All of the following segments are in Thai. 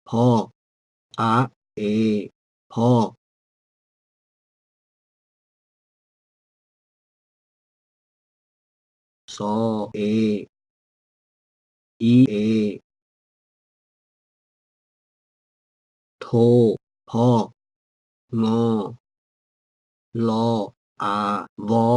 พอกอะเอพอกซอเออีเอโทพอกงอลออาวอ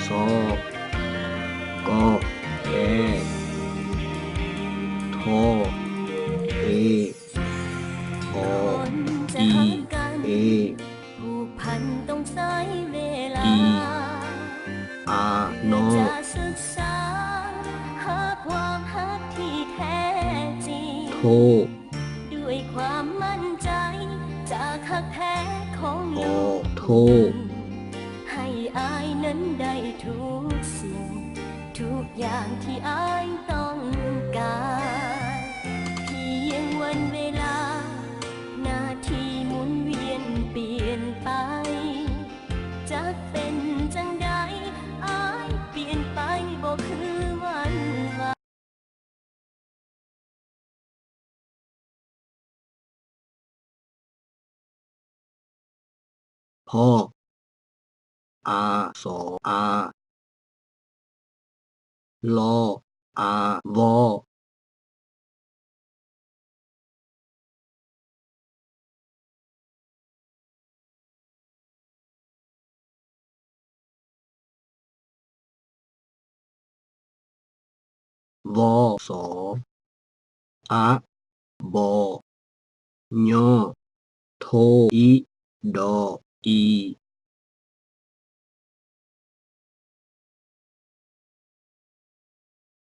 ซอกอแอทอเออคนจะอีหักกันเอผูกพันต้องใช้เวลาอีอานอเพื่อจะศึกษาหาความหักที่แท้จริงโทด้วยความมั่นใจจากหักแท้ของอลูกโทผู้หญิงให้อายนั้นได้ทุกสิ่งทุกอย่างที่อายต้องการเพียงวันเวลานาทีหมุนเวียนเปลี่ยนไปจักเป็นจังใดอายเปลี่ยนไปบ่คือวันวานพอกอาสออาลออาวอวอสออะบอยอโทอิดออี